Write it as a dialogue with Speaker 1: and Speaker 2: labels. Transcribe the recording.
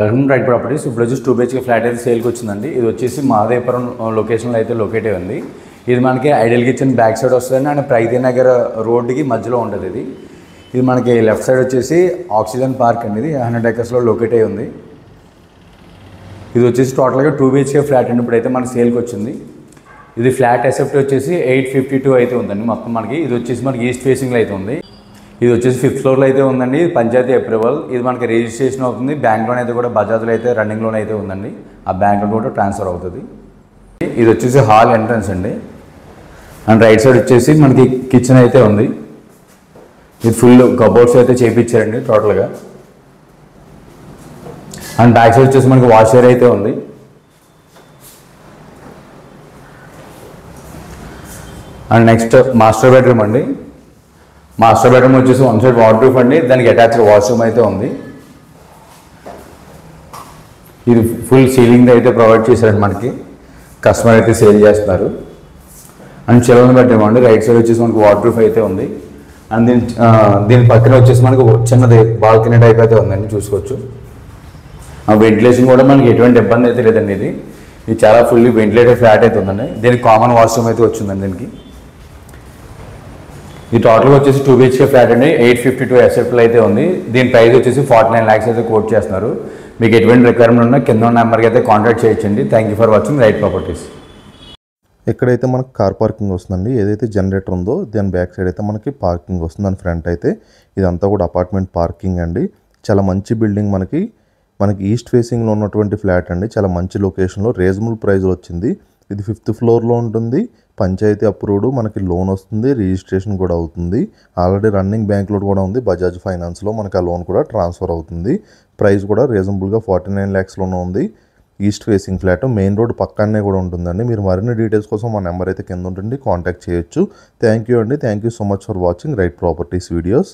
Speaker 1: Welcome right properties. ఇప్పుడు వచ్చేసి 2 BHK flat అయితే సేల్కి వచ్చిందండి. ఇది వచ్చేసి మహదేవపురం లొకేషన్లో అయితే లొకేట్ అయి ఉంది. ఇది మనకి ఐడియల్ కిచెన్ బ్యాక్ సైడ్ వస్తుందండి అండ్ ప్రైతి నగర్ రోడ్డుకి మధ్యలో ఉంటుంది. ఇది మనకి లెఫ్ట్ సైడ్ వచ్చేసి ఆక్సిజన్ పార్క్ అండి. ఇది 100 acresలో లొకేట్ అయి ఉంది. ఇది వచ్చేసి టోటల్గా 2 BHK ఫ్లాట్ అండి. ఇప్పుడైతే మనకి సేల్కి వచ్చింది. ఇది ఫ్లాట్ ఎసెప్ట్ వచ్చేసి 852 అయితే ఉందండి మొత్తం మనకి. ఇది వచ్చేసి మనకి ఈస్ట్ ఫేసింగ్లో అయితే ఉంది. ఇది వచ్చేసి 5th ఫ్లోర్లో అయితే ఉందండి. పంచాయతీ అప్రూవల్. ఇది మనకి రిజిస్ట్రేషన్ అవుతుంది. బ్యాంక్ లోన్ అయితే కూడా బజాజ్లో అయితే రన్నింగ్ లోన్ అయితే ఉందండి. ఆ బ్యాంక్ లోన్ కూడా ట్రాన్స్ఫర్ అవుతుంది. ఇది వచ్చేసి హాల్ ఎంట్రన్స్ అండి. అండ్ రైట్ సైడ్ వచ్చేసి మనకి కిచెన్ అయితే ఉంది. ఇది ఫుల్ కబోర్డ్స్ అయితే చేయించారండి టోటల్గా. అండ్ బ్యాక్ సైడ్ వచ్చేసి మనకి వాష్ ఏరియా అయితే ఉంది. అండ్ నెక్స్ట్ మాస్టర్ బెడ్రూమ్ అండి. మాస్టర్ బెడ్రూమ్ వచ్చేసి 1 సైడ్ వాటర్ ప్రూఫ్ అండి. దానికి అటాచ్డ్ వాష్రూమ్ అయితే ఉంది. ఇది ఫుల్ సీలింగ్ అయితే ప్రొవైడ్ చేశారండి మనకి. కస్టమర్ అయితే సేల్ చేస్తున్నారు. అండ్ చిల్డ్రన్ బెడ్రూమ్ అండి. రైట్ సైడ్ వచ్చేసి మనకి వాటర్ ప్రూఫ్ అయితే ఉంది. అండ్ దీని పక్కన వచ్చేసి మనకి చిన్నది బాల్కనీ టైప్ అయితే ఉందండి, చూసుకోవచ్చు. ఆ వెంటిలేషన్ కూడా మనకి ఎటువంటి ఇబ్బంది అయితే లేదండి. ఇది చాలా ఫుల్లీ వెంటిలేటెడ్ ఫ్లాట్ అయితే ఉందండి. దీనికి కామన్ వాష్రూమ్ అయితే వచ్చిందండి దీనికి. ఈ టోటల్గా వచ్చేసి 2 BHK ఫ్లాట్ అండి. 852 ఎసెప్ట్లో అయితే ఉంది. దీని ప్రైస్ వచ్చేసి 49 lakhs అయితే కోట్ చేస్తున్నారు. మీకు ఎటువంటి రిక్వైర్మెంట్ ఉన్నా కింద ఉన్న నెంబర్కి అయితే కాంటాక్ట్ చేయొచ్చండి. Thank you for watching right properties.
Speaker 2: ఇక్కడైతే మనకి కార్ పార్కింగ్ వస్తుందండి. ఏదైతే జనరేటర్ ఉందో దాని బ్యాక్ సైడ్ అయితే మనకి పార్కింగ్ వస్తుంది. దాని ఫ్రంట్ అయితే ఇదంతా కూడా అపార్ట్మెంట్ పార్కింగ్ అండి. చాలా మంచి బిల్డింగ్ మనకి ఈస్ట్ ఫేసింగ్లో ఉన్నటువంటి ఫ్లాట్ అండి. చాలా మంచి లొకేషన్లో రీజనబుల్ ప్రైస్లో వచ్చింది. ఇది 5th ఫ్లోర్లో ఉంటుంది. పంచాయతీ అప్రూవ్డ్, మనకి లోన్ వస్తుంది, రిజిస్ట్రేషన్ కూడా అవుతుంది. ఆల్రెడీ రన్నింగ్ బ్యాంక్ లోన్ కూడా ఉంది. బజాజ్ ఫైనాన్స్లో మనకి ఆ లోన్ కూడా ట్రాన్స్ఫర్ అవుతుంది. ప్రైస్ కూడా రీజనబుల్గా 49 lakhsలోనే ఉంది. East facing flat, main road పక్కనే కూడా ఉంటుందండి. మీరు మరిన్ని డీటెయిల్స్ కోసం మా నెంబర్ అయితే కింద ఉంటుంది, కాంటాక్ట్ చేయొచ్చు. థ్యాంక్ యూ అండి. Thank you so much for watching right properties videos.